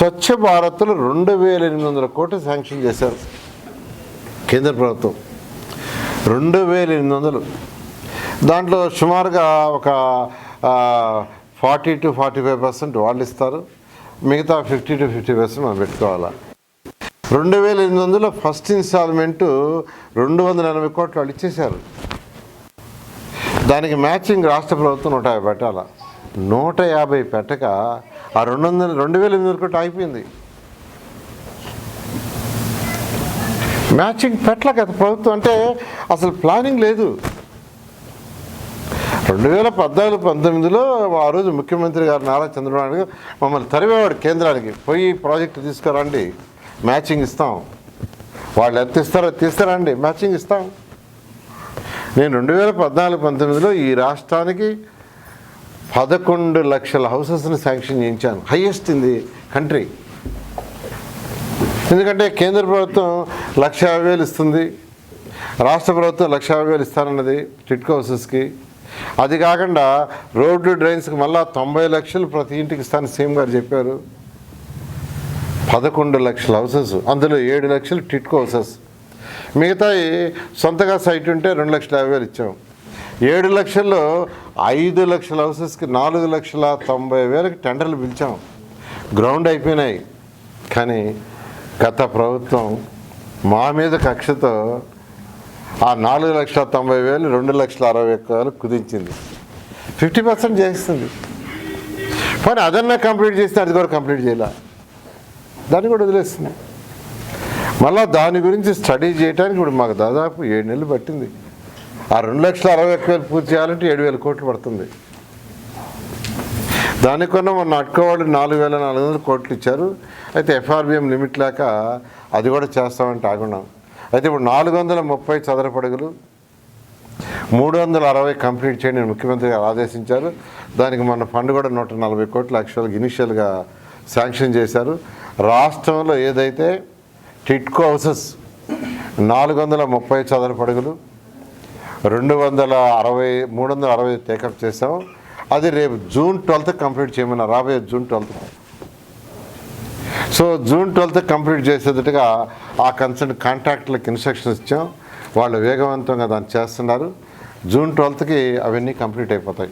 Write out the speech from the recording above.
స్వచ్ఛ భారత్లో 2800 కోట్లు శాంక్షన్ చేశారు కేంద్ర ప్రభుత్వం. 2800. దాంట్లో సుమారుగా ఒక 40 to 45% వాళ్ళు ఇస్తారు, మిగతా 50 to 50% మనం పెట్టుకోవాలా. 2800లో ఫస్ట్ ఇన్స్టాల్మెంటు 280 కోట్లు వాళ్ళు ఇచ్చేశారు. దానికి మ్యాచింగ్ రాష్ట్ర ప్రభుత్వం 150 పెట్టాలా. 150 పెట్టక ఆ 2800 కోట్లు అయిపోయింది. మ్యాచింగ్ పెట్టలే కదా ప్రభుత్వం, అంటే అసలు ప్లానింగ్ లేదు. 2014-19లో ఆ రోజు ముఖ్యమంత్రి గారు నారా చంద్రబాబు నాయుడు మమ్మల్ని తరివేవాడు కేంద్రానికి, పోయి ప్రాజెక్టు తీసుకురండి మ్యాచింగ్ ఇస్తాం, వాళ్ళు ఎంత ఇస్తారో తీస్తారండి మ్యాచింగ్ ఇస్తాం. నేను 2014-19లో ఈ రాష్ట్రానికి 11 లక్షల హౌసెస్ని శాంక్షన్ చేయించాను, హైయెస్ట్ ఇన్ ది కంట్రీ. ఎందుకంటే కేంద్ర ప్రభుత్వం 1,50,000 ఇస్తుంది, రాష్ట్ర ప్రభుత్వం 1,50,000 ఇస్తానన్నది టిట్కో హౌసెస్కి. అది కాకుండా రోడ్లు డ్రైన్స్కి మళ్ళీ 90 లక్షలు ప్రతి ఇంటికి ఇస్తాను సీఎం గారు చెప్పారు. 11 లక్షల హౌసెస్, అందులో 7 లక్షలు టిట్కో హౌసెస్, మిగతాయి సొంతగా సైట్ ఉంటే 2,50,000 ఇచ్చాం. 7 లక్షల్లో 5 లక్షల హౌసెస్కి 4,90,000కి టెండర్లు పిలిచాం, గ్రౌండ్ అయిపోయినాయి. కానీ గత ప్రభుత్వం మా మీద కక్షతో ఆ 4,90,000 2,60,1,000 కుదించింది. 50% చేస్తుంది. కానీ అదన్నా కంప్లీట్ చేస్తే అది కూడా కంప్లీట్ చేయాల, దాన్ని కూడా వదిలేస్తుంది. మళ్ళీ దాని గురించి స్టడీ చేయడానికి ఇప్పుడు మాకు దాదాపు 7 నెలలు పట్టింది. ఆ 2,61,000 పూర్తి చేయాలంటే 7,000 కోట్లు పడుతుంది. దానికన్నా మొన్న అట్టుకోవాళ్ళు 4,400 కోట్లు ఇచ్చారు. అయితే ఎఫ్ఆర్బిఎం లిమిట్ లేక అది కూడా చేస్తామంటే ఆగున్నాం. అయితే ఇప్పుడు 430 చదరపు అడుగులు 360 కంప్లీట్ చేయండి ముఖ్యమంత్రి గారు ఆదేశించారు. దానికి మన ఫండ్ కూడా 140 కోట్లు యాక్చువల్గా ఇనిషియల్గా శాంక్షన్ చేశారు. రాష్ట్రంలో ఏదైతే టిట్కో హౌసెస్ 430 చదరపు అడుగులు 360 టేకప్ చేసాం, అది రేపు June 12th కంప్లీట్ చేయమన్నా, రాబోయే June 12th. So June 12th complete చేసేటట్టుగా ఆ కన్సర్న్ కాంట్రాక్టర్లకు ఇన్స్ట్రక్షన్స్ ఇచ్చాం. వాళ్ళు వేగవంతంగా దాన్ని చేస్తున్నారు. June 12th అవన్నీ కంప్లీట్ అయిపోతాయి.